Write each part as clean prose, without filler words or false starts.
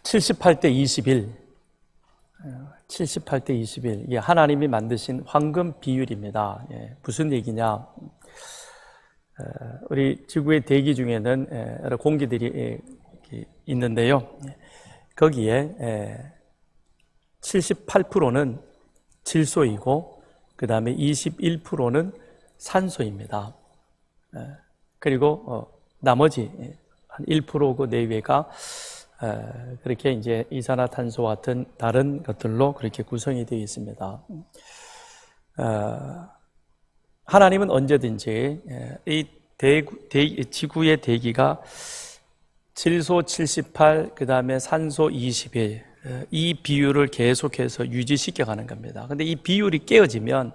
78대 21, 78대 21, 이게 하나님이 만드신 황금 비율입니다. 무슨 얘기냐? 우리 지구의 대기 중에는 여러 공기들이 있는데요. 거기에 78%는 질소이고 그 다음에 21%는 산소입니다. 그리고 나머지 한 1% 그 내외가 그렇게 이제 이산화탄소와 같은 다른 것들로 그렇게 구성이 되어 있습니다. 하나님은 언제든지 이 지구의 대기가 질소 78, 그 다음에 산소 21, 이 비율을 계속해서 유지시켜 가는 겁니다. 근데 이 비율이 깨어지면,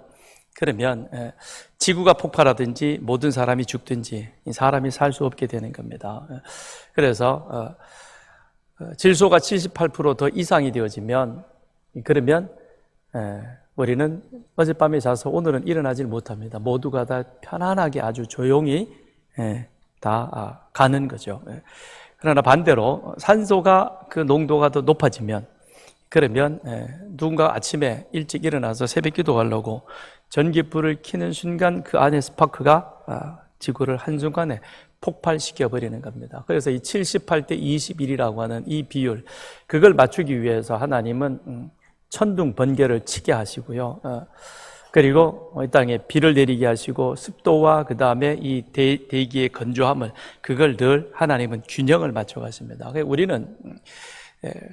그러면 지구가 폭발하든지 모든 사람이 죽든지 사람이 살 수 없게 되는 겁니다. 그래서 질소가 78% 더 이상이 되어지면, 그러면 우리는 어젯밤에 자서 오늘은 일어나질 못합니다. 모두가 다 편안하게 아주 조용히 다 가는 거죠. 그러나 반대로 산소가 그 농도가 더 높아지면, 그러면 누군가 아침에 일찍 일어나서 새벽 기도하려고 전기불을 켜는 순간 그 안에 스파크가 지구를 한순간에 폭발시켜 버리는 겁니다. 그래서 이 78대 21이라고 하는 이 비율, 그걸 맞추기 위해서 하나님은 천둥 번개를 치게 하시고요. 그리고 이 땅에 비를 내리게 하시고 습도와 그 다음에 이 대기의 건조함을, 그걸 늘 하나님은 균형을 맞춰 가십니다. 우리는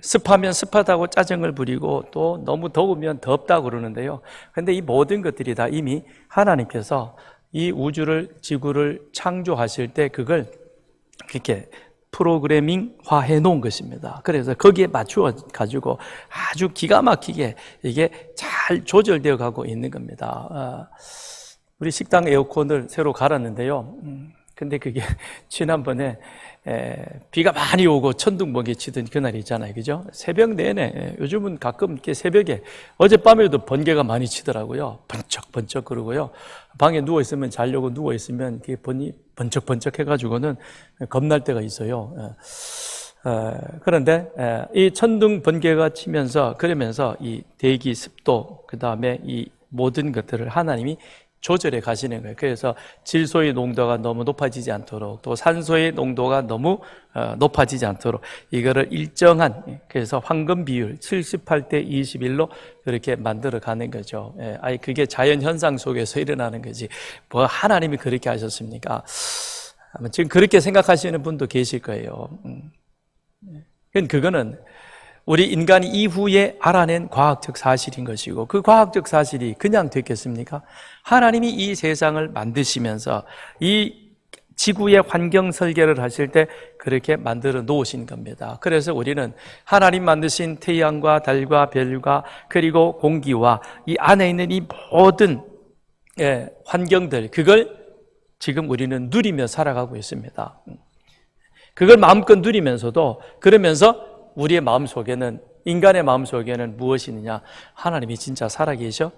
습하면 습하다고 짜증을 부리고 또 너무 더우면 덥다고 그러는데요. 그런데 이 모든 것들이 다 이미 하나님께서 이 우주를, 지구를 창조하실 때 그걸 이렇게 프로그래밍화 해놓은 것입니다. 그래서 거기에 맞추어 가지고 아주 기가 막히게 이게 잘 조절되어 가고 있는 겁니다. 우리 식당 에어컨을 새로 갈았는데요. 근데 그게 지난번에 비가 많이 오고 천둥번개 치던 그날이 있잖아요. 그죠? 새벽 내내, 요즘은 가끔 이렇게 새벽에, 어젯밤에도 번개가 많이 치더라고요. 번쩍번쩍 그러고요. 방에 누워있으면, 자려고 누워있으면 이렇게 번쩍번쩍 해가지고는 겁날 때가 있어요. 그런데 이 천둥번개가 치면서, 그러면서 이 대기, 습도, 그 다음에 이 모든 것들을 하나님이 조절해 가시는 거예요. 그래서 질소의 농도가 너무 높아지지 않도록, 또 산소의 농도가 너무 높아지지 않도록 이거를 일정한, 그래서 황금 비율 78대 21로 그렇게 만들어 가는 거죠. 아니 그게 자연 현상 속에서 일어나는 거지 뭐 하나님이 그렇게 하셨습니까? 지금 그렇게 생각하시는 분도 계실 거예요. 그거는 우리 인간이 이후에 알아낸 과학적 사실인 것이고, 그 과학적 사실이 그냥 됐겠습니까? 하나님이 이 세상을 만드시면서 이 지구의 환경 설계를 하실 때 그렇게 만들어 놓으신 겁니다. 그래서 우리는 하나님 만드신 태양과 달과 별과 그리고 공기와 이 안에 있는 이 모든 환경들, 그걸 지금 우리는 누리며 살아가고 있습니다. 그걸 마음껏 누리면서도, 그러면서 우리의 마음속에는, 인간의 마음속에는 무엇이 있느냐? 하나님이 진짜 살아계셔?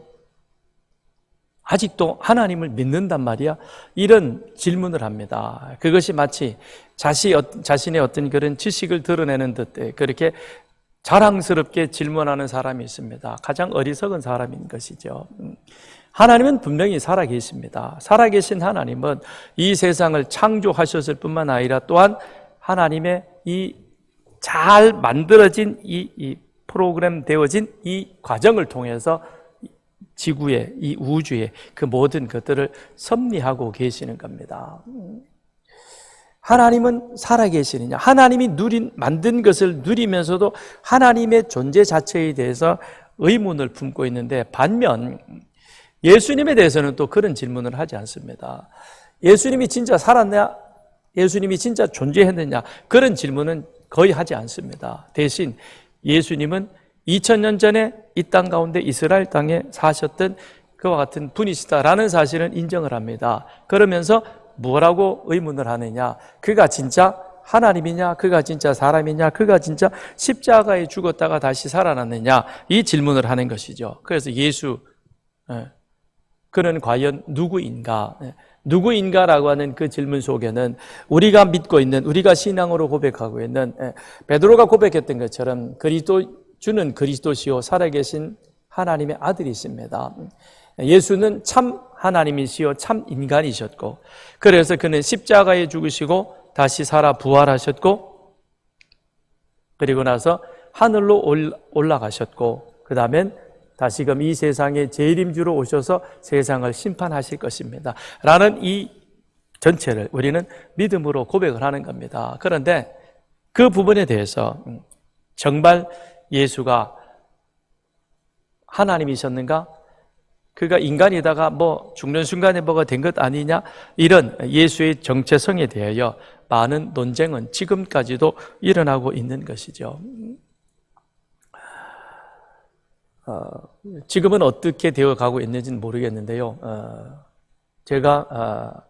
아직도 하나님을 믿는단 말이야? 이런 질문을 합니다. 그것이 마치 자신의 어떤 그런 지식을 드러내는 듯 그렇게 자랑스럽게 질문하는 사람이 있습니다. 가장 어리석은 사람인 것이죠. 하나님은 분명히 살아계십니다. 살아계신 하나님은 이 세상을 창조하셨을 뿐만 아니라 또한 하나님의 이 잘 만들어진 이 프로그램 되어진 이 과정을 통해서 지구의, 이 우주의 그 모든 것들을 섭리하고 계시는 겁니다. 하나님은 살아계시느냐? 하나님이 만든 것을 누리면서도 하나님의 존재 자체에 대해서 의문을 품고 있는데, 반면 예수님에 대해서는 또 그런 질문을 하지 않습니다. 예수님이 진짜 살았냐? 예수님이 진짜 존재했느냐? 그런 질문은 거의 하지 않습니다. 대신 예수님은 2000년 전에 이 땅 가운데 이스라엘 땅에 사셨던 그와 같은 분이시다라는 사실을 인정을 합니다. 그러면서 뭐라고 의문을 하느냐? 그가 진짜 하나님이냐? 그가 진짜 사람이냐? 그가 진짜 십자가에 죽었다가 다시 살아났느냐? 이 질문을 하는 것이죠. 그래서 그는 과연 누구인가? 누구인가라고 하는 그 질문 속에는 우리가 믿고 있는, 우리가 신앙으로 고백하고 있는 베드로가 고백했던 것처럼 주는 그리스도시요 살아계신 하나님의 아들이십니다. 예수는 참 하나님이시요 참 인간이셨고, 그래서 그는 십자가에 죽으시고 다시 살아 부활하셨고, 그리고 나서 하늘로 올라가셨고, 그 다음엔 다시금 이 세상에 재림주로 오셔서 세상을 심판하실 것입니다 라는 이 전체를 우리는 믿음으로 고백을 하는 겁니다. 그런데 그 부분에 대해서 정말 예수가 하나님이셨는가? 그가 인간이다가 죽는 순간에 뭐가 된 것 아니냐? 이런 예수의 정체성에 대하여 많은 논쟁은 지금까지도 일어나고 있는 것이죠. 지금은 어떻게 되어 가고 있는지는 모르겠는데요. 제가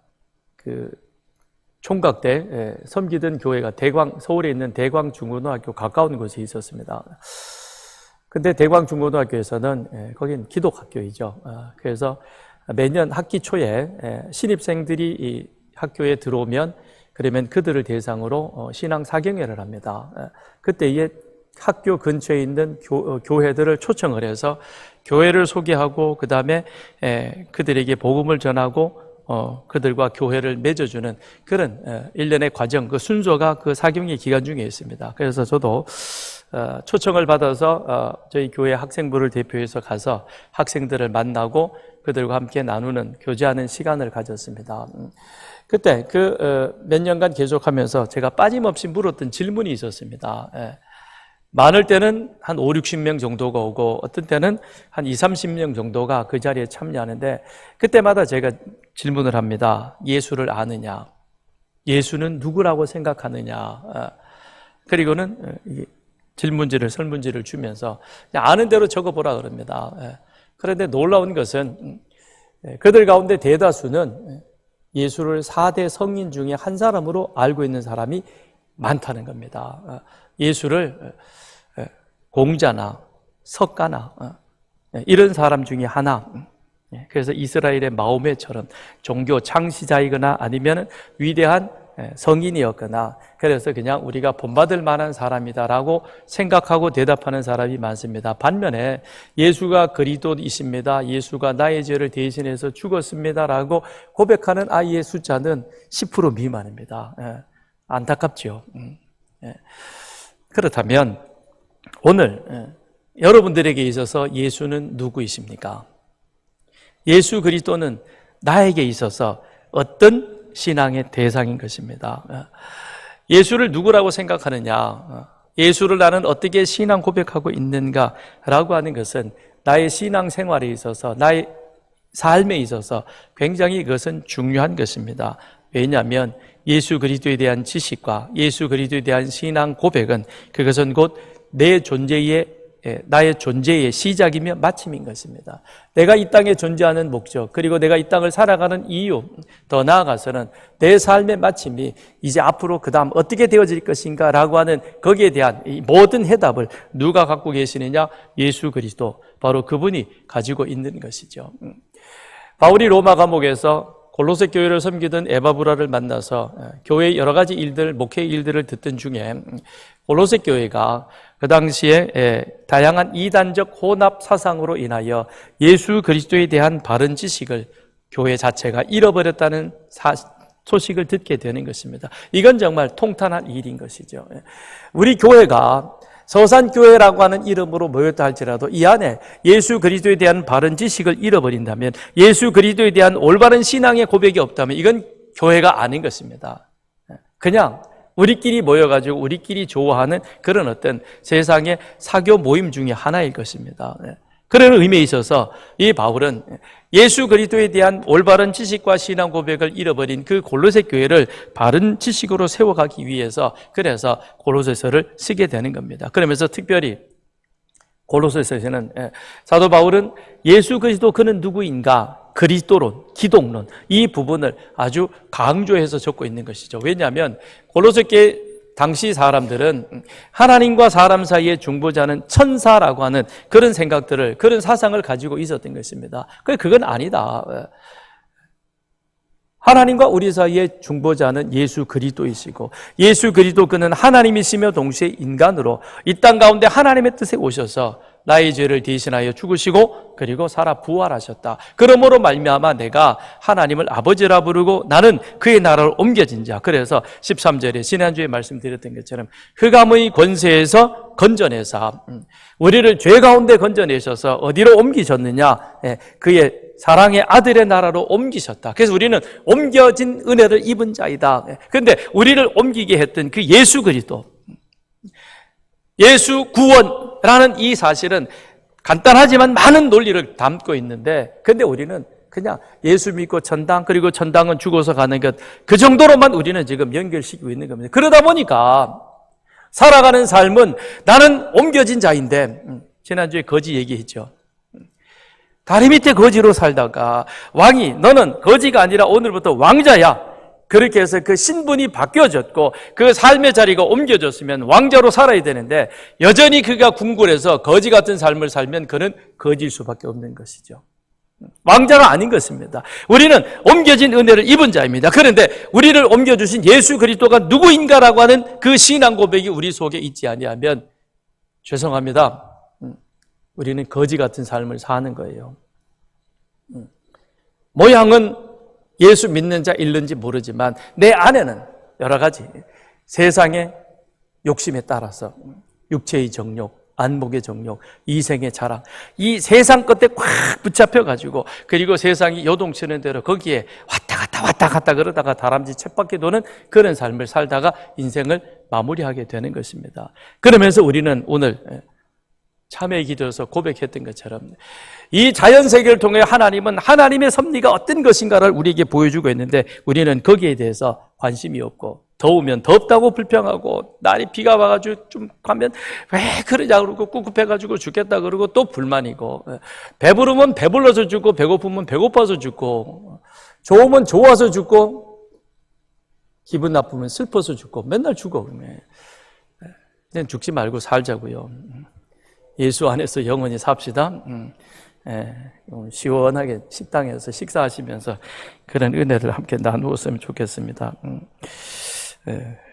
총각 때 섬기던 교회가 서울에 있는 대광중고등학교 가까운 곳에 있었습니다. 근데 대광중고등학교에서는 거긴 기독학교이죠. 그래서 매년 학기 초에 신입생들이 이 학교에 들어오면 그러면 그들을 대상으로 신앙 사경회를 합니다. 그때에 학교 근처에 있는 교회들을 초청을 해서 교회를 소개하고 그 다음에 그들에게 복음을 전하고 그들과 교회를 맺어주는 그런 일련의 과정, 그 순서가 그 사경의 기간 중에 있습니다. 그래서 저도 초청을 받아서 저희 교회 학생부를 대표해서 가서 학생들을 만나고 그들과 함께 나누는, 교제하는 시간을 가졌습니다. 그때 몇 년간 계속하면서 제가 빠짐없이 물었던 질문이 있었습니다. 많을 때는 한 5, 60명 정도가 오고 어떤 때는 한 2, 30명 정도가 그 자리에 참여하는데, 그때마다 제가 질문을 합니다. 예수를 아느냐? 예수는 누구라고 생각하느냐? 그리고는 설문지를 주면서 그냥 아는 대로 적어보라 그럽니다. 그런데 놀라운 것은 그들 가운데 대다수는 예수를 4대 성인 중에 한 사람으로 알고 있는 사람이 많다는 겁니다. 예수를 공자나 석가나 이런 사람 중에 하나, 그래서 이스라엘의 마호메처럼 종교 창시자이거나 아니면 위대한 성인이었거나, 그래서 그냥 우리가 본받을 만한 사람이다라고 생각하고 대답하는 사람이 많습니다. 반면에 예수가 그리스도이십니다, 예수가 나의 죄를 대신해서 죽었습니다라고 고백하는 아이의 숫자는 10% 미만입니다. 안타깝죠. 그렇다면 오늘 여러분들에게 있어서 예수는 누구이십니까? 예수 그리스도는 나에게 있어서 어떤 신앙의 대상인 것입니다. 예수를 누구라고 생각하느냐, 예수를 나는 어떻게 신앙 고백하고 있는가라고 하는 것은 나의 신앙 생활에 있어서, 나의 삶에 있어서 굉장히 그것은 중요한 것입니다. 왜냐하면 예수 그리스도에 대한 지식과 예수 그리스도에 대한 신앙 고백은 그것은 곧 나의 존재의 시작이며 마침인 것입니다. 내가 이 땅에 존재하는 목적, 그리고 내가 이 땅을 살아가는 이유, 더 나아가서는 내 삶의 마침이 이제 앞으로 그 다음 어떻게 되어질 것인가 라고 하는 거기에 대한 이 모든 해답을 누가 갖고 계시느냐? 예수 그리스도, 바로 그분이 가지고 있는 것이죠. 바울이 로마 감옥에서 골로새 교회를 섬기던 에바브라를 만나서 교회의 여러 가지 일들, 목회 일들을 듣던 중에 골로새 교회가 그 당시에 다양한 이단적 혼합 사상으로 인하여 예수 그리스도에 대한 바른 지식을 교회 자체가 잃어버렸다는 소식을 듣게 되는 것입니다. 이건 정말 통탄한 일인 것이죠. 우리 교회가 서산교회라고 하는 이름으로 모였다 할지라도 이 안에 예수 그리스도에 대한 바른 지식을 잃어버린다면, 예수 그리스도에 대한 올바른 신앙의 고백이 없다면 이건 교회가 아닌 것입니다. 그냥 우리끼리 모여가지고 우리끼리 좋아하는 그런 어떤 세상의 사교 모임 중에 하나일 것입니다. 그런 의미에 있어서 이 바울은 예수 그리스도에 대한 올바른 지식과 신앙 고백을 잃어버린 그 골로새 교회를 바른 지식으로 세워가기 위해서 그래서 골로새서를 쓰게 되는 겁니다. 그러면서 특별히 골로새서에서는 사도 바울은 예수 그리스도 그는 누구인가, 그리스도론, 기독론, 이 부분을 아주 강조해서 적고 있는 것이죠. 왜냐하면 골로새 교회 당시 사람들은 하나님과 사람 사이의 중보자는 천사라고 하는 그런 생각들을, 그런 사상을 가지고 있었던 것입니다. 그건 아니다. 하나님과 우리 사이에 중보자는 예수 그리스도이시고, 예수 그리스도 그는 하나님이시며 동시에 인간으로 이 땅 가운데 하나님의 뜻에 오셔서 나의 죄를 대신하여 죽으시고 그리고 살아 부활하셨다. 그러므로 말미암아 내가 하나님을 아버지라 부르고 나는 그의 나라로 옮겨진 자. 그래서 13절에 지난주에 말씀드렸던 것처럼 흑암의 권세에서 건져내사 우리를 죄 가운데 건져내셔서 어디로 옮기셨느냐? 그의 사랑의 아들의 나라로 옮기셨다. 그래서 우리는 옮겨진 은혜를 입은 자이다. 그런데 우리를 옮기게 했던 그 예수 그리스도, 예수 구원이라는 이 사실은 간단하지만 많은 논리를 담고 있는데, 근데 우리는 그냥 예수 믿고 천당, 그리고 천당은 죽어서 가는 것, 그 정도로만 우리는 지금 연결시키고 있는 겁니다. 그러다 보니까 살아가는 삶은 나는 옮겨진 자인데, 지난주에 거지 얘기했죠. 다리 밑에 거지로 살다가 왕이 너는 거지가 아니라 오늘부터 왕자야. 그렇게 해서 그 신분이 바뀌어졌고 그 삶의 자리가 옮겨졌으면 왕자로 살아야 되는데 여전히 그가 궁굴에서 거지 같은 삶을 살면 그는 거지일 수밖에 없는 것이죠. 왕자가 아닌 것입니다. 우리는 옮겨진 은혜를 입은 자입니다. 그런데 우리를 옮겨주신 예수 그리스도가 누구인가라고 하는 그 신앙 고백이 우리 속에 있지 아니하면 죄송합니다. 우리는 거지 같은 삶을 사는 거예요. 모양은 예수 믿는 자 있는지 모르지만 내 안에는 여러 가지 세상의 욕심에 따라서 육체의 정욕, 안목의 정욕, 이생의 자랑, 이 세상 끝에 꽉 붙잡혀가지고 그리고 세상이 요동치는 대로 거기에 왔다 갔다 그러다가 다람쥐 쳇바퀴 도는 그런 삶을 살다가 인생을 마무리하게 되는 것입니다. 그러면서 우리는 오늘 참회의 기도에서 고백했던 것처럼 이 자연세계를 통해 하나님은 하나님의 섭리가 어떤 것인가를 우리에게 보여주고 있는데 우리는 거기에 대해서 관심이 없고 더우면 덥다고 불평하고 날이 비가 와가지고 좀 가면 왜 그러냐 그러고 꿉꿉해가지고 죽겠다 그러고 또 불만이고 배부르면 배불러서 죽고 배고프면 배고파서 죽고 좋으면 좋아서 죽고 기분 나쁘면 슬퍼서 죽고 맨날 죽어. 그러면 죽지 말고 살자고요. 예수 안에서 영원히 삽시다. 시원하게 식당에서 식사하시면서 그런 은혜를 함께 나누었으면 좋겠습니다.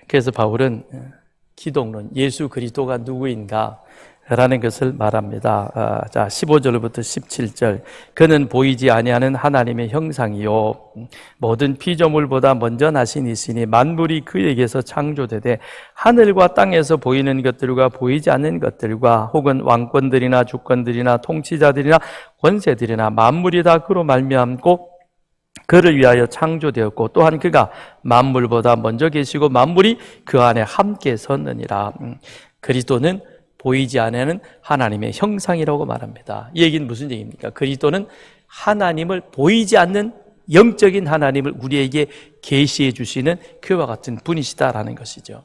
그래서 바울은 기독론, 예수 그리스도가 누구인가 라는 것을 말합니다. 자, 15절부터 17절. 그는 보이지 아니하는 하나님의 형상이요 모든 피조물보다 먼저 나신 이시니 만물이 그에게서 창조되되 하늘과 땅에서 보이는 것들과 보이지 않는 것들과 혹은 왕권들이나 주권들이나 통치자들이나 권세들이나 만물이 다 그로 말미암고 그를 위하여 창조되었고 또한 그가 만물보다 먼저 계시고 만물이 그 안에 함께 섰느니라. 그리스도는 보이지 않는 하나님의 형상이라고 말합니다. 이 얘기는 무슨 얘기입니까? 그리스도는 하나님을 보이지 않는 영적인 하나님을 우리에게 계시해 주시는 그와 같은 분이시다라는 것이죠.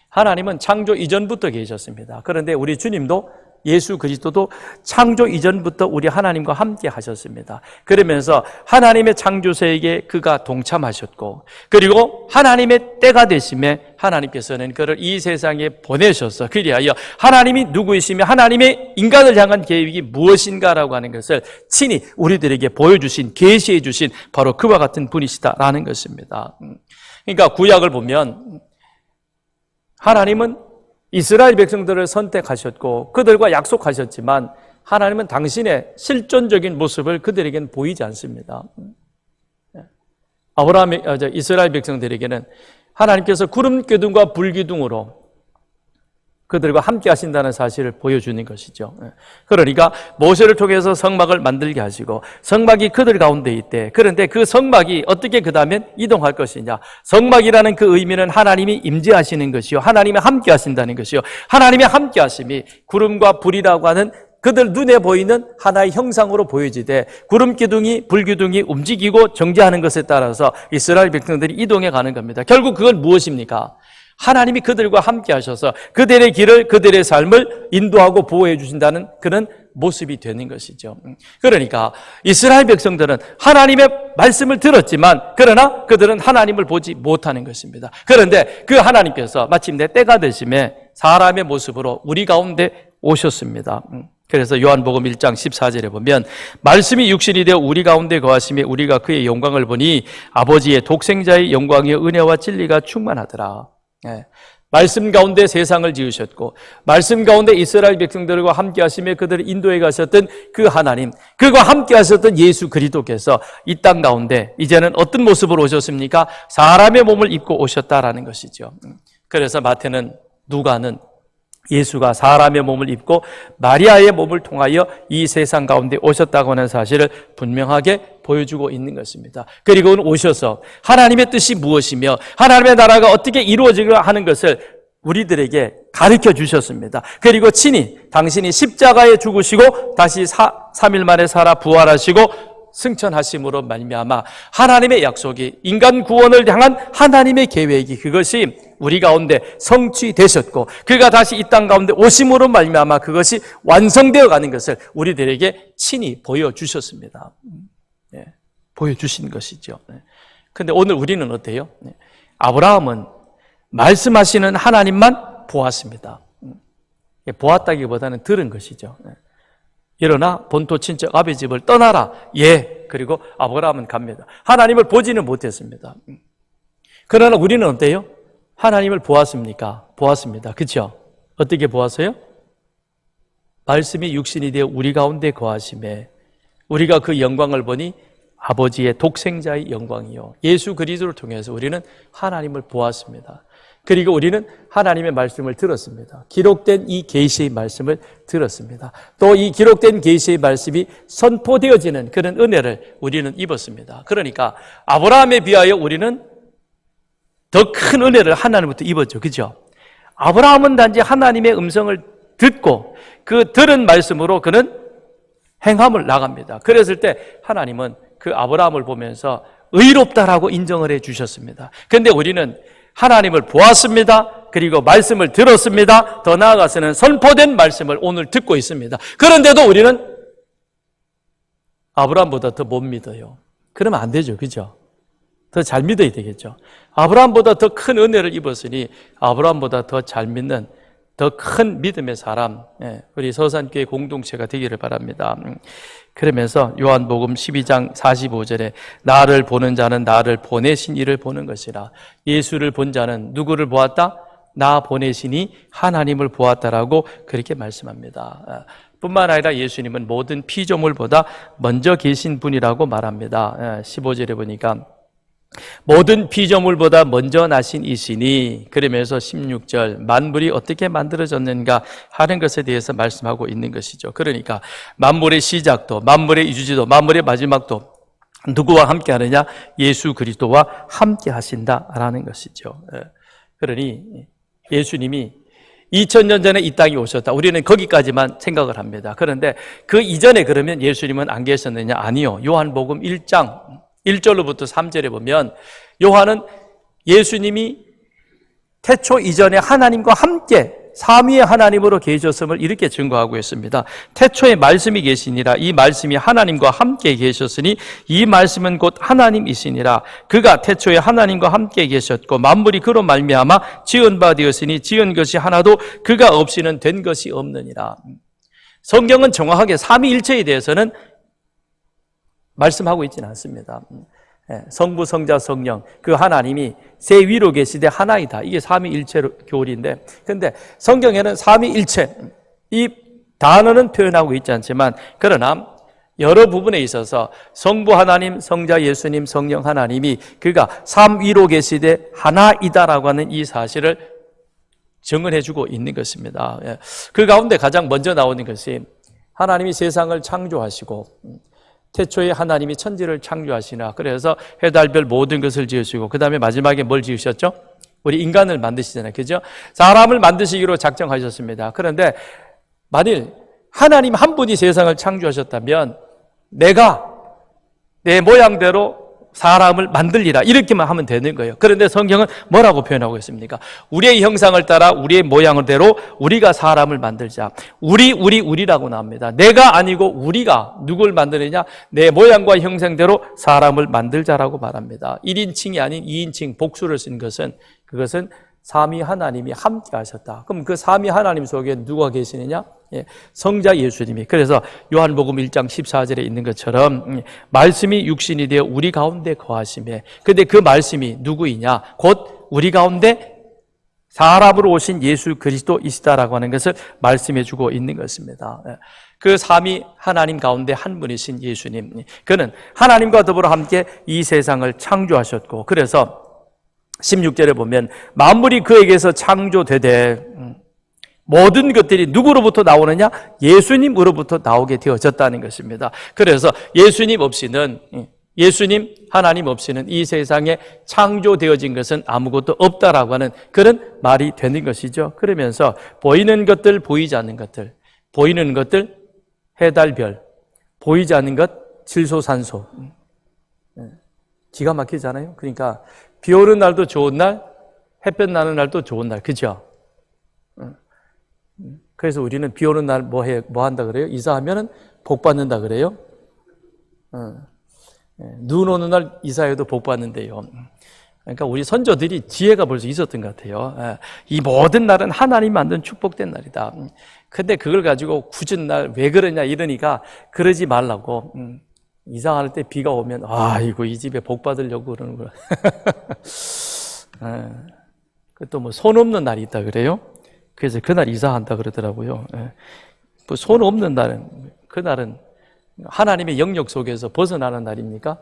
하나님은 창조 이전부터 계셨습니다. 그런데 우리 주님도 예수 그리스도도 창조 이전부터 우리 하나님과 함께 하셨습니다. 그러면서 하나님의 창조세에게 그가 동참하셨고 그리고 하나님의 때가 되심에 하나님께서는 그를 이 세상에 보내셔서 그리하여 하나님이 누구이시며 하나님의 인간을 향한 계획이 무엇인가라고 하는 것을 친히 우리들에게 보여주신, 계시해 주신 바로 그와 같은 분이시다라는 것입니다. 그러니까 구약을 보면 하나님은 이스라엘 백성들을 선택하셨고 그들과 약속하셨지만 하나님은 당신의 실존적인 모습을 그들에게는 보이지 않습니다. 이스라엘 백성들에게는 하나님께서 구름 기둥과 불 기둥으로 그들과 함께 하신다는 사실을 보여주는 것이죠. 그러니까 모세를 통해서 성막을 만들게 하시고 성막이 그들 가운데 있대. 그런데 그 성막이 어떻게 그 다음엔 이동할 것이냐. 성막이라는 그 의미는 하나님이 임재하시는 것이요 하나님이 함께 하신다는 것이요 하나님의 함께 하심이 구름과 불이라고 하는 그들 눈에 보이는 하나의 형상으로 보여지되 구름 기둥이 불 기둥이 움직이고 정지하는 것에 따라서 이스라엘 백성들이 이동해 가는 겁니다. 결국 그건 무엇입니까? 하나님이 그들과 함께 하셔서 그들의 길을, 그들의 삶을 인도하고 보호해 주신다는 그런 모습이 되는 것이죠. 그러니까 이스라엘 백성들은 하나님의 말씀을 들었지만 그러나 그들은 하나님을 보지 못하는 것입니다. 그런데 그 하나님께서 마침내 때가 되심에 사람의 모습으로 우리 가운데 오셨습니다. 그래서 요한복음 1장 14절에 보면 말씀이 육신이 되어 우리 가운데 거하심에 우리가 그의 영광을 보니 아버지의 독생자의 영광이여 은혜와 진리가 충만하더라. 말씀 가운데 세상을 지으셨고 말씀 가운데 이스라엘 백성들과 함께 하시며 그들을 인도해 가셨던 그 하나님, 그와 함께 하셨던 예수 그리스도께서 이 땅 가운데 이제는 어떤 모습으로 오셨습니까? 사람의 몸을 입고 오셨다라는 것이죠. 그래서 마태는, 누가는 예수가 사람의 몸을 입고 마리아의 몸을 통하여 이 세상 가운데 오셨다고 하는 사실을 분명하게 보여주고 있는 것입니다. 그리고 오셔서 하나님의 뜻이 무엇이며 하나님의 나라가 어떻게 이루어지려 하는 것을 우리들에게 가르쳐 주셨습니다. 그리고 친히 당신이 십자가에 죽으시고 다시 3일 만에 살아 부활하시고 승천하심으로 말미암아 하나님의 약속이, 인간 구원을 향한 하나님의 계획이, 그것이 우리 가운데 성취되셨고 그가 다시 이 땅 가운데 오심으로 말미암아 그것이 완성되어 가는 것을 우리들에게 친히 보여주셨습니다. 보여주신 것이죠. 그런데 오늘 우리는 어때요? 아브라함은 말씀하시는 하나님만 보았습니다. 보았다기보다는 들은 것이죠. 일어나 본토 친척 아비 집을 떠나라. 그리고 아브라함은 갑니다. 하나님을 보지는 못했습니다. 그러나 우리는 어때요? 하나님을 보았습니까? 보았습니다. 그렇죠? 어떻게 보았어요? 말씀이 육신이 되어 우리 가운데 거하심에 우리가 그 영광을 보니 아버지의 독생자의 영광이요, 예수 그리스도를 통해서 우리는 하나님을 보았습니다. 그리고 우리는 하나님의 말씀을 들었습니다. 기록된 이 계시의 말씀을 들었습니다. 또 이 기록된 계시의 말씀이 선포되어지는 그런 은혜를 우리는 입었습니다. 그러니까 아브라함에 비하여 우리는 더 큰 은혜를 하나님부터 입었죠. 그죠? 아브라함은 단지 하나님의 음성을 듣고 그 들은 말씀으로 그는 행함을 나갑니다. 그랬을 때 하나님은 그 아브라함을 보면서 의롭다라고 인정을 해 주셨습니다. 그런데 우리는 하나님을 보았습니다. 그리고 말씀을 들었습니다. 더 나아가서는 선포된 말씀을 오늘 듣고 있습니다. 그런데도 우리는 아브라함보다 더 못 믿어요. 그러면 안 되죠. 그죠? 더 잘 믿어야 되겠죠. 아브라함보다 더 큰 은혜를 입었으니 아브라함보다 더 잘 믿는 더 큰 믿음의 사람, 우리 서산교회 공동체가 되기를 바랍니다. 그러면서 요한복음 12장 45절에 나를 보는 자는 나를 보내신 이를 보는 것이라. 예수를 본 자는 누구를 보았다? 나 보내시니 하나님을 보았다라고 그렇게 말씀합니다. 뿐만 아니라 예수님은 모든 피조물보다 먼저 계신 분이라고 말합니다. 15절에 보니까 모든 피조물보다 먼저 나신 이시니, 그러면서 16절 만물이 어떻게 만들어졌는가 하는 것에 대해서 말씀하고 있는 것이죠. 그러니까 만물의 시작도, 만물의 유지도, 만물의 마지막도 누구와 함께 하느냐? 예수 그리스도와 함께 하신다라는 것이죠. 그러니 예수님이 2000년 전에 이 땅에 오셨다. 우리는 거기까지만 생각을 합니다. 그런데 그 이전에 그러면 예수님은 안 계셨느냐? 아니요. 요한복음 1장 1절로부터 3절에 보면 요한은 예수님이 태초 이전에 하나님과 함께 삼위의 하나님으로 계셨음을 이렇게 증거하고 있습니다. 태초에 말씀이 계시니라. 이 말씀이 하나님과 함께 계셨으니 이 말씀은 곧 하나님이시니라. 그가 태초에 하나님과 함께 계셨고 만물이 그로 말미암아 지은 바 되었으니 지은 것이 하나도 그가 없이는 된 것이 없느니라. 성경은 정확하게 삼위일체에 대해서는 말씀하고 있지는 않습니다. 성부, 성자, 성령, 그 하나님이 세 위로 계시되 하나이다. 이게 삼위일체 교리인데, 그런데 성경에는 삼위일체 이 단어는 표현하고 있지 않지만, 그러나 여러 부분에 있어서 성부 하나님, 성자 예수님, 성령 하나님이 그가 삼위로 계시되 하나이다라고 하는 이 사실을 증언해주고 있는 것입니다. 그 가운데 가장 먼저 나오는 것이 하나님이 세상을 창조하시고 태초에 하나님이 천지를 창조하시나, 그래서 해달별 모든 것을 지으시고 그 다음에 마지막에 뭘 지으셨죠? 우리 인간을 만드시잖아요. 그죠? 사람을 만드시기로 작정하셨습니다. 그런데 만일 하나님 한 분이 세상을 창조하셨다면 내가 내 모양대로 사람을 만들리라 이렇게만 하면 되는 거예요. 그런데 성경은 뭐라고 표현하고 있습니까? 우리의 형상을 따라 우리의 모양대로 우리가 사람을 만들자. 우리라고 나옵니다. 내가 아니고 우리가 누굴 만드느냐? 내 모양과 형상대로 사람을 만들자라고 말합니다. 1인칭이 아닌 2인칭 복수를 쓴 것은, 그것은 삼위 하나님이 함께 하셨다. 그럼 그 삼위 하나님 속에 누가 계시느냐? 성자 예수님이. 그래서 요한복음 1장 14절에 있는 것처럼 말씀이 육신이 되어 우리 가운데 거하심에, 근데 그 말씀이 누구이냐? 곧 우리 가운데 사람으로 오신 예수 그리스도이시다라고 하는 것을 말씀해 주고 있는 것입니다. 그 삼위 하나님 가운데 한 분이신 예수님, 그는 하나님과 더불어 함께 이 세상을 창조하셨고, 그래서 16절에 보면 만물이 그에게서 창조되되 모든 것들이 누구로부터 나오느냐? 예수님으로부터 나오게 되어졌다는 것입니다. 그래서 예수님 없이는, 예수님 하나님 없이는 이 세상에 창조되어진 것은 아무것도 없다라고 하는 그런 말이 되는 것이죠. 그러면서 보이는 것들, 보이지 않는 것들, 보이는 것들 해달별, 보이지 않는 것 질소산소. 기가 막히잖아요. 그러니까 비 오는 날도 좋은 날, 햇볕 나는 날도 좋은 날, 그죠? 그래서 우리는 비 오는 날 뭐 한다 그래요? 이사하면은 복 받는다 그래요? 눈 오는 날 이사해도 복 받는데요. 그러니까 우리 선조들이 지혜가 벌써 있었던 것 같아요. 이 모든 날은 하나님 만든 축복된 날이다. 근데 그걸 가지고 굳은 날 왜 그러냐 이러니까 그러지 말라고. 이사할 때 비가 오면 이거 이 집에 복 받으려고 그러는구나. 또 뭐 손 없는 날이 있다 그래요? 그래서 그날 이사한다 그러더라고요. 뭐 손 없는 날은, 그날은 하나님의 영역 속에서 벗어나는 날입니까?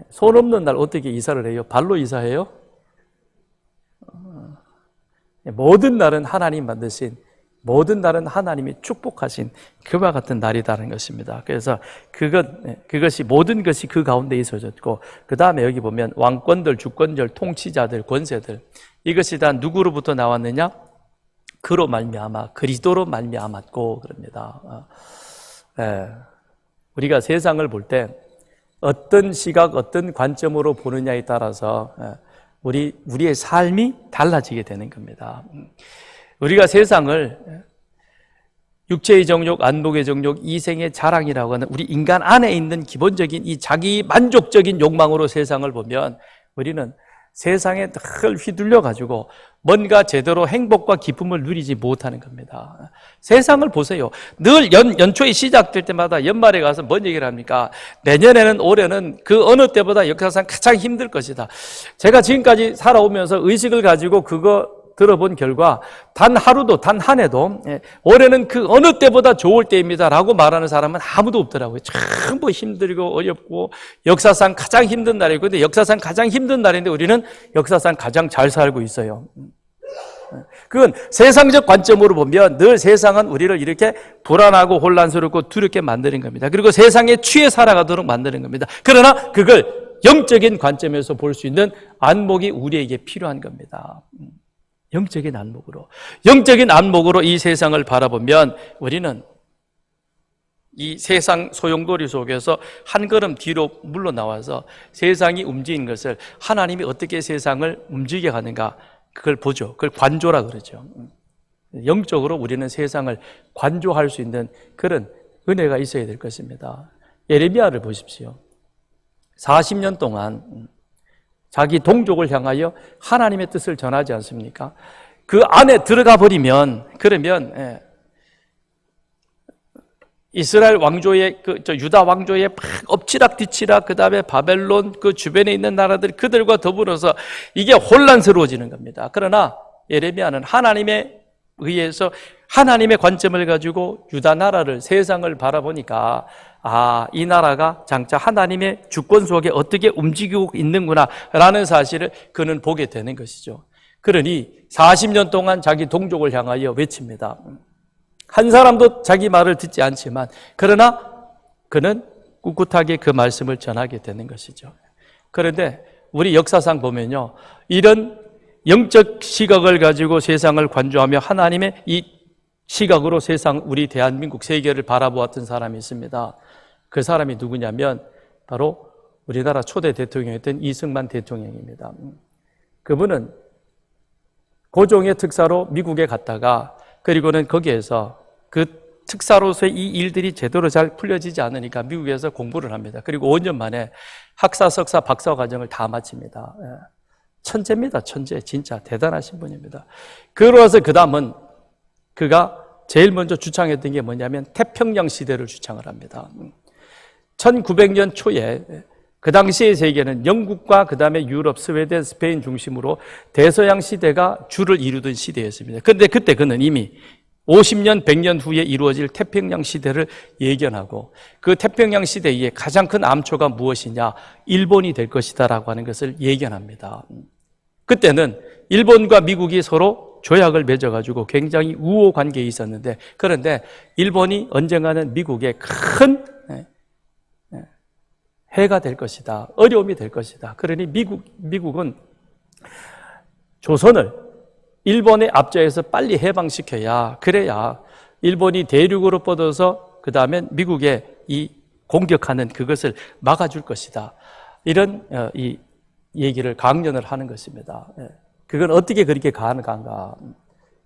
손 없는 날 어떻게 이사를 해요? 발로 이사해요? 모든 날은 하나님 만드신, 모든 날은 하나님이 축복하신 그와 같은 날이라는 것입니다. 그래서 그것이 모든 것이 그 가운데 있어졌고, 그 다음에 여기 보면 왕권들, 주권들, 통치자들, 권세들, 이것이 다 누구로부터 나왔느냐? 그로 말미암아, 그리스도로 말미암았고 그럽니다. 우리가 세상을 볼 때 어떤 시각, 어떤 관점으로 보느냐에 따라서 우리의 삶이 달라지게 되는 겁니다. 우리가 세상을 육체의 정욕, 안목의 정욕, 이생의 자랑이라고 하는 우리 인간 안에 있는 기본적인 이 자기 만족적인 욕망으로 세상을 보면 우리는 세상에 늘 휘둘려 가지고 뭔가 제대로 행복과 기쁨을 누리지 못하는 겁니다. 세상을 보세요. 늘 연초에 시작될 때마다 연말에 가서 뭔 얘기를 합니까? 내년에는, 올해는 그 어느 때보다 역사상 가장 힘들 것이다. 제가 지금까지 살아오면서 의식을 가지고 그거 들어본 결과 단 하루도, 단 한 해도 올해는 그 어느 때보다 좋을 때입니다 라고 말하는 사람은 아무도 없더라고요. 전부 힘들고 어렵고 역사상 가장 힘든 날이고, 근데 역사상 가장 힘든 날인데 우리는 역사상 가장 잘 살고 있어요. 그건 세상적 관점으로 보면 늘 세상은 우리를 이렇게 불안하고 혼란스럽고 두렵게 만드는 겁니다. 그리고 세상에 취해 살아가도록 만드는 겁니다. 그러나 그걸 영적인 관점에서 볼 수 있는 안목이 우리에게 필요한 겁니다. 영적인 안목으로 이 세상을 바라보면 우리는 이 세상 소용돌이 속에서 한 걸음 뒤로 물러나와서 세상이 움직이는 것을, 하나님이 어떻게 세상을 움직여 가는가 그걸 보죠. 그걸 관조라 그러죠. 영적으로 우리는 세상을 관조할 수 있는 그런 은혜가 있어야 될 것입니다. 예레미야를 보십시오. 40년 동안 자기 동족을 향하여 하나님의 뜻을 전하지 않습니까? 그 안에 들어가 버리면, 그러면 이스라엘 왕조의 유다 왕조의 막 엎치락 뒤치락, 그 다음에 바벨론 그 주변에 있는 나라들, 그들과 더불어서 이게 혼란스러워지는 겁니다. 그러나 예레미야는 하나님에 의해서 하나님의 관점을 가지고 유다 나라를, 세상을 바라보니까 이 나라가 장차 하나님의 주권 속에 어떻게 움직이고 있는구나 라는 사실을 그는 보게 되는 것이죠. 그러니 40년 동안 자기 동족을 향하여 외칩니다. 한 사람도 자기 말을 듣지 않지만, 그러나 그는 꿋꿋하게 그 말씀을 전하게 되는 것이죠. 그런데 우리 역사상 보면요, 이런 영적 시각을 가지고 세상을 관조하며 하나님의 이 시각으로 세상, 우리 대한민국, 세계를 바라보았던 사람이 있습니다. 그 사람이 누구냐면 바로 우리나라 초대 대통령이었던 이승만 대통령입니다. 그분은 고종의 특사로 미국에 갔다가, 그리고는 거기에서 그 특사로서의 이 일들이 제대로 잘 풀려지지 않으니까 미국에서 공부를 합니다. 그리고 5년 만에 학사, 석사, 박사 과정을 다 마칩니다. 천재입니다. 천재. 진짜 대단하신 분입니다. 그러고서 그 다음은 그가 제일 먼저 주창했던 게 뭐냐면 태평양 시대를 주창을 합니다. 1900년 초에 그 당시의 세계는 영국과 그 다음에 유럽, 스웨덴, 스페인 중심으로 대서양 시대가 주를 이루던 시대였습니다. 그런데 그때 그는 이미 50년, 100년 후에 이루어질 태평양 시대를 예견하고 그 태평양 시대의 가장 큰 암초가 무엇이냐? 일본이 될 것이다라고 하는 것을 예견합니다. 그때는 일본과 미국이 서로 조약을 맺어가지고 굉장히 우호 관계에 있었는데, 그런데 일본이 언젠가는 미국의 큰 해가 될 것이다. 어려움이 될 것이다. 그러니 미국은 조선을 일본의 앞자에서 빨리 해방시켜야, 그래야 일본이 대륙으로 뻗어서 그 다음에 미국의 이 공격하는 그것을 막아줄 것이다. 이런 이 얘기를 강연을 하는 것입니다. 그건 어떻게 그렇게 가능한가?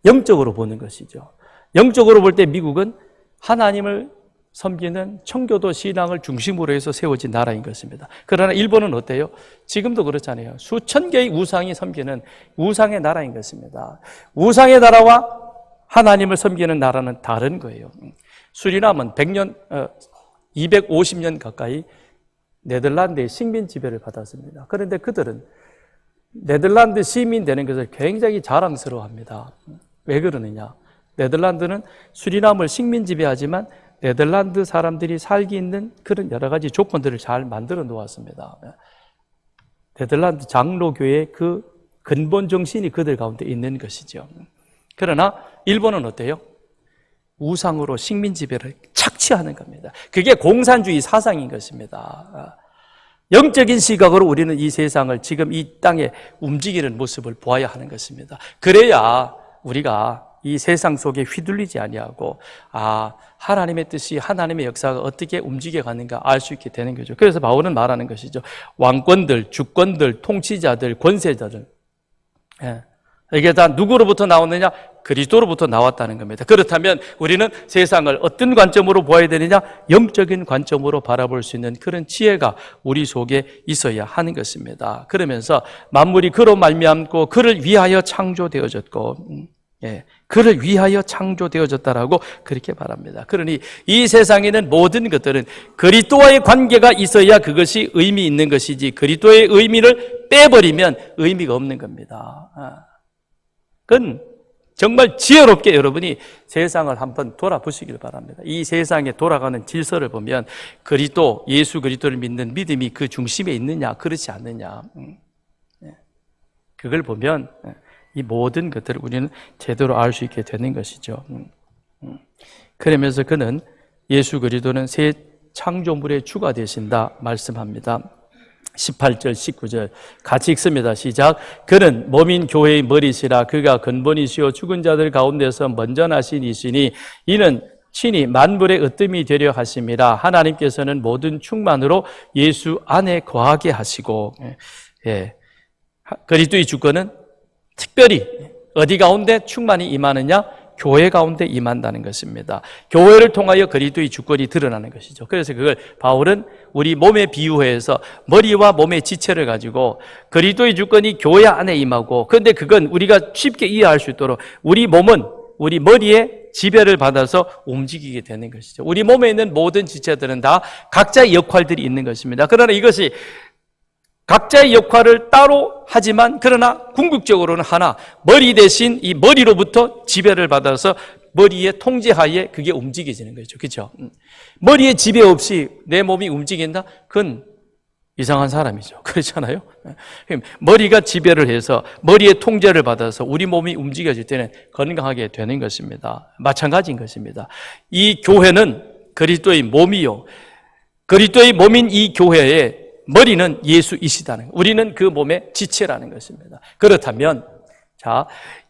영적으로 보는 것이죠. 영적으로 볼 때 미국은 하나님을 섬기는 청교도 신앙을 중심으로 해서 세워진 나라인 것입니다. 그러나 일본은 어때요? 지금도 그렇잖아요. 수천 개의 우상이 섬기는 우상의 나라인 것입니다. 우상의 나라와 하나님을 섬기는 나라는 다른 거예요. 수리남은 250년 가까이 네덜란드의 식민 지배를 받았습니다. 그런데 그들은 네덜란드 시민 되는 것을 굉장히 자랑스러워합니다. 왜 그러느냐? 네덜란드는 수리남을 식민 지배하지만 네덜란드 사람들이 살기 있는 그런 여러 가지 조건들을 잘 만들어 놓았습니다. 네덜란드 장로교의 그 근본 정신이 그들 가운데 있는 것이죠. 그러나 일본은 어때요? 우상으로 식민 지배를 착취하는 겁니다. 그게 공산주의 사상인 것입니다. 영적인 시각으로 우리는 이 세상을 지금 이 땅에 움직이는 모습을 보아야 하는 것입니다. 그래야 우리가 이 세상 속에 휘둘리지 아니하고 하나님의 뜻이, 하나님의 역사가 어떻게 움직여가는가 알 수 있게 되는 거죠. 그래서 바울은 말하는 것이죠. 왕권들, 주권들, 통치자들, 권세자들, 이게 다 누구로부터 나오느냐? 그리스도로부터 나왔다는 겁니다. 그렇다면 우리는 세상을 어떤 관점으로 보아야 되느냐? 영적인 관점으로 바라볼 수 있는 그런 지혜가 우리 속에 있어야 하는 것입니다. 그러면서 만물이 그로 말미암고 그를 위하여 창조되어졌고, 그를 위하여 창조되어졌다라고 그렇게 말합니다. 그러니 이 세상에는 모든 것들은 그리스도와의 관계가 있어야 그것이 의미 있는 것이지, 그리스도의 의미를 빼버리면 의미가 없는 겁니다. 그건 정말 지혜롭게 여러분이 세상을 한번 돌아보시길 바랍니다. 이 세상에 돌아가는 질서를 보면 그리스도, 예수 그리스도를 믿는 믿음이 그 중심에 있느냐, 그렇지 않느냐, 그걸 보면 이 모든 것들을 우리는 제대로 알 수 있게 되는 것이죠. 그러면서 그는 예수 그리스도는 새 창조물의 주가 되신다 말씀합니다. 18절, 19절 같이 읽습니다. 시작. 그는 몸인 교회의 머리시라. 그가 근본이시오 죽은 자들 가운데서 먼저 나신 이시니 이는 친히 만물의 으뜸이 되려 하심이라. 하나님께서는 모든 충만으로 예수 안에 거하게 하시고, 그리스도의 주권은 특별히 어디 가운데 충만히 임하느냐? 교회 가운데 임한다는 것입니다. 교회를 통하여 그리스도의 주권이 드러나는 것이죠. 그래서 그걸 바울은 우리 몸에 비유해서 머리와 몸의 지체를 가지고 그리스도의 주권이 교회 안에 임하고, 그런데 그건 우리가 쉽게 이해할 수 있도록 우리 몸은 우리 머리에 지배를 받아서 움직이게 되는 것이죠. 우리 몸에 있는 모든 지체들은 다 각자의 역할들이 있는 것입니다. 그러나 이것이 각자의 역할을 따로 하지만 그러나 궁극적으로는 하나, 머리 대신 이 머리로부터 지배를 받아서 머리의 통제하에 그게 움직여지는 거죠. 그렇죠? 머리의 지배 없이 내 몸이 움직인다? 그건 이상한 사람이죠. 그렇잖아요? 머리가 지배를 해서 머리의 통제를 받아서 우리 몸이 움직여질 때는 건강하게 되는 것입니다. 마찬가지인 것입니다. 이 교회는 그리스도의 몸이요, 그리스도의 몸인 이 교회에 머리는 예수이시다는 것, 우리는 그 몸의 지체라는 것입니다. 그렇다면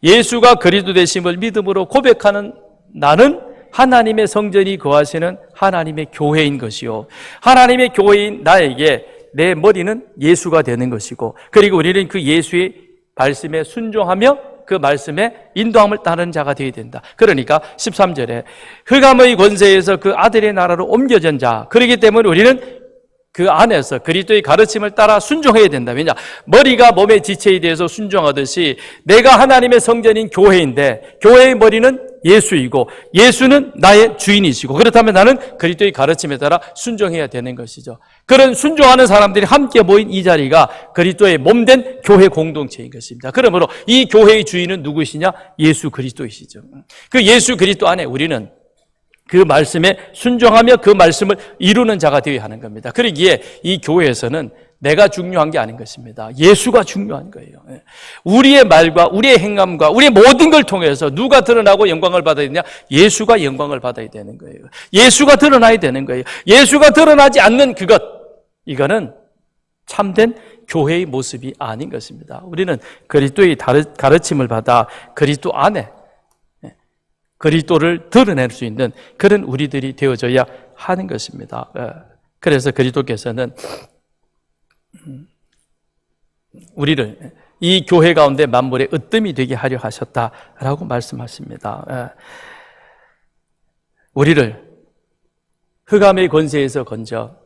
예수가 그리스도 되심을 믿음으로 고백하는 나는 하나님의 성전이 거하시는 하나님의 교회인 것이요, 하나님의 교회인 나에게 내 머리는 예수가 되는 것이고, 그리고 우리는 그 예수의 말씀에 순종하며 그 말씀에 인도함을 따르는 자가 되어야 된다. 그러니까 13절에 흑암의 권세에서 그 아들의 나라로 옮겨진 자, 그렇기 때문에 우리는 그 안에서 그리스도의 가르침을 따라 순종해야 된다. 왜냐? 머리가 몸의 지체에 대해서 순종하듯이 내가 하나님의 성전인 교회인데 교회의 머리는 예수이고 예수는 나의 주인이시고 그렇다면 나는 그리스도의 가르침에 따라 순종해야 되는 것이죠. 그런 순종하는 사람들이 함께 모인 이 자리가 그리스도의 몸된 교회 공동체인 것입니다. 그러므로 이 교회의 주인은 누구시냐? 예수 그리스도이시죠. 그 예수 그리스도 안에 우리는 그 말씀에 순종하며 그 말씀을 이루는 자가 되어야 하는 겁니다. 그러기에 이 교회에서는 내가 중요한 게 아닌 것입니다. 예수가 중요한 거예요. 우리의 말과 우리의 행함과 우리의 모든 걸 통해서 누가 드러나고 영광을 받아야 되냐? 예수가 영광을 받아야 되는 거예요. 예수가 드러나야 되는 거예요. 예수가 드러나지 않는 그것, 이거는 참된 교회의 모습이 아닌 것입니다. 우리는 그리스도의 가르침을 받아 그리스도 안에 그리스도를 드러낼 수 있는 그런 우리들이 되어져야 하는 것입니다. 그래서 그리스도께서는 우리를 이 교회 가운데 만물의 으뜸이 되게 하려 하셨다라고 말씀하십니다. 우리를 흑암의 권세에서 건져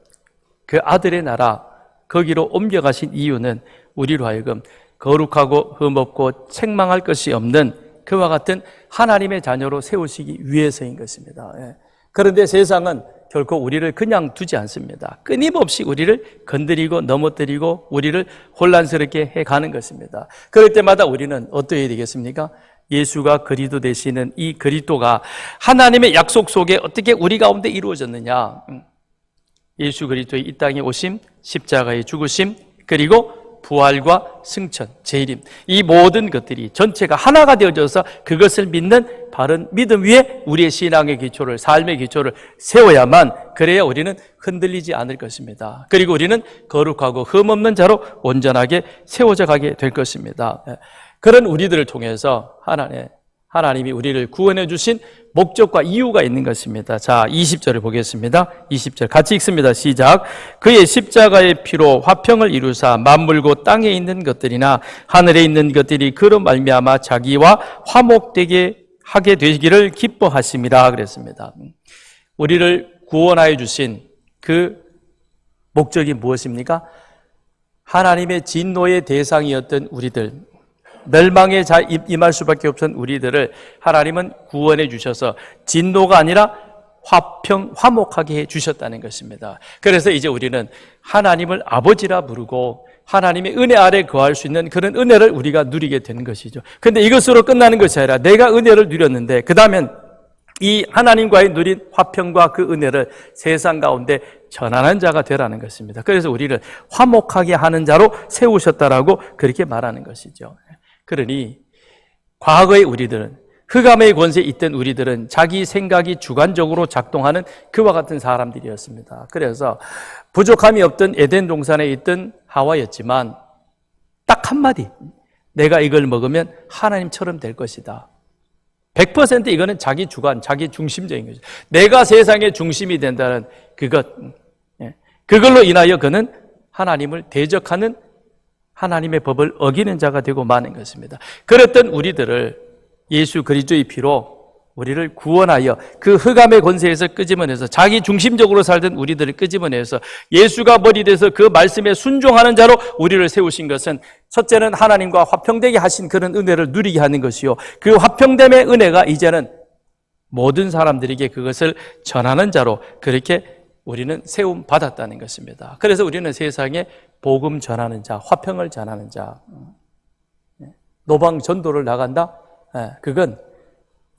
그 아들의 나라 거기로 옮겨가신 이유는 우리로 하여금 거룩하고 흠없고 책망할 것이 없는 그와 같은 하나님의 자녀로 세우시기 위해서인 것입니다. 그런데 세상은 결코 우리를 그냥 두지 않습니다. 끊임없이 우리를 건드리고 넘어뜨리고 우리를 혼란스럽게 해가는 것입니다. 그럴 때마다 우리는 어떠해야 되겠습니까? 예수가 그리스도 되시는 이 그리스도가 하나님의 약속 속에 어떻게 우리 가운데 이루어졌느냐? 예수 그리스도의 이 땅에 오심, 십자가의 죽으심, 그리고 부활과 승천, 재림, 이 모든 것들이 전체가 하나가 되어져서 그것을 믿는 바른 믿음 위에 우리의 신앙의 기초를, 삶의 기초를 세워야만, 그래야 우리는 흔들리지 않을 것입니다. 그리고 우리는 거룩하고 흠없는 자로 온전하게 세워져 가게 될 것입니다. 그런 우리들을 통해서 하나님이 우리를 구원해 주신 목적과 이유가 있는 것입니다. 자, 20절을 보겠습니다. 20절 같이 읽습니다. 시작. 그의 십자가의 피로 화평을 이루사 만물고 땅에 있는 것들이나 하늘에 있는 것들이 그로 말미암아 자기와 화목되게 하게 되기를 기뻐하심이라 그랬습니다. 우리를 구원하여 주신 그 목적이 무엇입니까? 하나님의 진노의 대상이었던 우리들, 멸망에 임할 수밖에 없던 우리들을 하나님은 구원해 주셔서 진노가 아니라 화목하게 해 주셨다는 것입니다. 그래서 이제 우리는 하나님을 아버지라 부르고 하나님의 은혜 아래 거할 수 있는 그런 은혜를 우리가 누리게 되는 것이죠. 그런데 이것으로 끝나는 것이 아니라 내가 은혜를 누렸는데 그 다음엔 이 하나님과의 누린 화평과 그 은혜를 세상 가운데 전하는 자가 되라는 것입니다. 그래서 우리를 화목하게 하는 자로 세우셨다라고 그렇게 말하는 것이죠. 그러니 과거의 우리들은, 흑암의 권세에 있던 우리들은 자기 생각이 주관적으로 작동하는 그와 같은 사람들이었습니다. 그래서 부족함이 없던 에덴 동산에 있던 하와였지만 딱 한마디, 내가 이걸 먹으면 하나님처럼 될 것이다. 100% 이거는 자기 주관, 자기 중심적인 거죠. 내가 세상의 중심이 된다는 그걸로 인하여 그는 하나님을 대적하는, 하나님의 법을 어기는 자가 되고 마는 것입니다. 그랬던 우리들을 예수 그리스도의 피로 우리를 구원하여 그 흑암의 권세에서 끄집어내서 자기 중심적으로 살던 우리들을 끄집어내서 예수가 머리 돼서 그 말씀에 순종하는 자로 우리를 세우신 것은, 첫째는 하나님과 화평되게 하신 그런 은혜를 누리게 하는 것이요, 그 화평됨의 은혜가 이제는 모든 사람들에게 그것을 전하는 자로 그렇게 우리는 세움 받았다는 것입니다. 그래서 우리는 세상에 복음 전하는 자, 화평을 전하는 자, 노방 전도를 나간다? 그건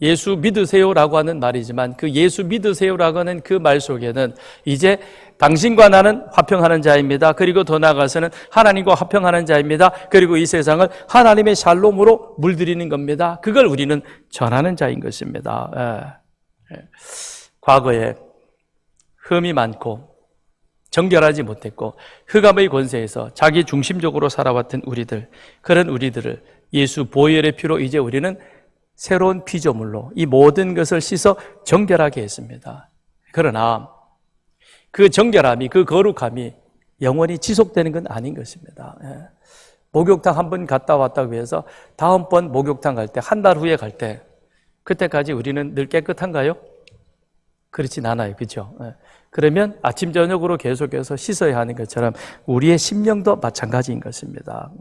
예수 믿으세요라고 하는 말이지만 그 예수 믿으세요라고 하는 그 말 속에는 이제 당신과 나는 화평하는 자입니다. 그리고 더 나아가서는 하나님과 화평하는 자입니다. 그리고 이 세상을 하나님의 샬롬으로 물들이는 겁니다. 그걸 우리는 전하는 자인 것입니다. 과거에 흠이 많고 정결하지 못했고 흑암의 권세에서 자기 중심적으로 살아왔던 우리들, 그런 우리들을 예수 보혈의 피로 이제 우리는 새로운 피조물로 이 모든 것을 씻어 정결하게 했습니다. 그러나 그 정결함이, 그 거룩함이 영원히 지속되는 건 아닌 것입니다. 목욕탕 한 번 갔다 왔다고 해서 다음번 목욕탕 갈 때, 한 달 후에 갈 때, 그때까지 우리는 늘 깨끗한가요? 그렇진 않아요. 그렇죠? 그러면 아침 저녁으로 계속해서 씻어야 하는 것처럼 우리의 심령도 마찬가지인 것입니다.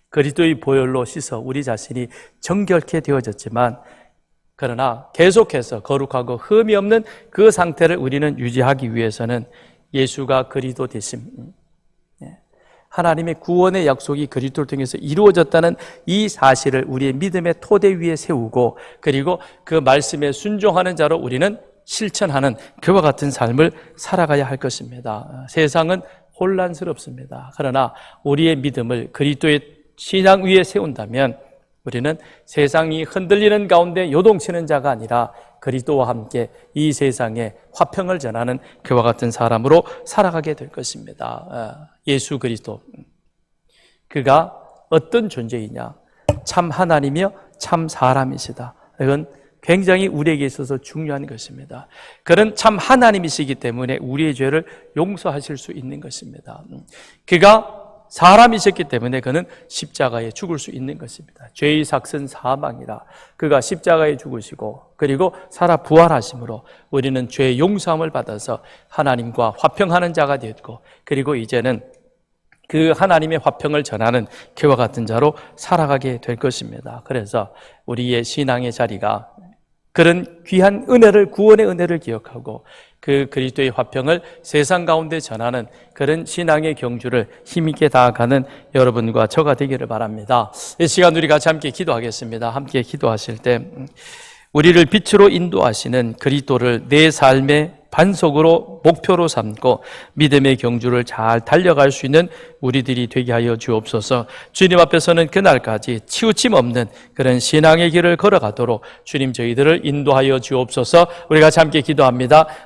그리스도의 보혈로 씻어 우리 자신이 정결케 되어졌지만 그러나 계속해서 거룩하고 흠이 없는 그 상태를 우리는 유지하기 위해서는 예수가 그리스도 되심, 하나님의 구원의 약속이 그리스도를 통해서 이루어졌다는 이 사실을 우리의 믿음의 토대 위에 세우고, 그리고 그 말씀에 순종하는 자로 우리는 실천하는 그와 같은 삶을 살아가야 할 것입니다. 세상은 혼란스럽습니다. 그러나 우리의 믿음을 그리스도의 신앙 위에 세운다면 우리는 세상이 흔들리는 가운데 요동치는 자가 아니라 그리스도와 함께 이 세상에 화평을 전하는 그와 같은 사람으로 살아가게 될 것입니다. 예수 그리스도, 그가 어떤 존재이냐? 참 하나님이며 참 사람이시다. 이건 굉장히 우리에게 있어서 중요한 것입니다. 그는 참 하나님이시기 때문에 우리의 죄를 용서하실 수 있는 것입니다. 그가 사람이셨기 때문에 그는 십자가에 죽을 수 있는 것입니다. 죄의 삭은 사망이라 그가 십자가에 죽으시고 그리고 살아 부활하심으로 우리는 죄의 용서함을 받아서 하나님과 화평하는 자가 되었고, 그리고 이제는 그 하나님의 화평을 전하는 그와 같은 자로 살아가게 될 것입니다. 그래서 우리의 신앙의 자리가 그런 귀한 은혜를, 구원의 은혜를 기억하고 그 그리스도의 화평을 세상 가운데 전하는 그런 신앙의 경주를 힘있게 다가가는 여러분과 저가 되기를 바랍니다. 이 시간 우리 같이 함께 기도하겠습니다. 함께 기도하실 때 우리를 빛으로 인도하시는 그리스도를 내 삶의 반석으로 목표로 삼고 믿음의 경주를 잘 달려갈 수 있는 우리들이 되게 하여 주옵소서. 주님 앞에서는 그날까지 치우침 없는 그런 신앙의 길을 걸어가도록 주님 저희들을 인도하여 주옵소서. 우리 같이 함께 기도합니다.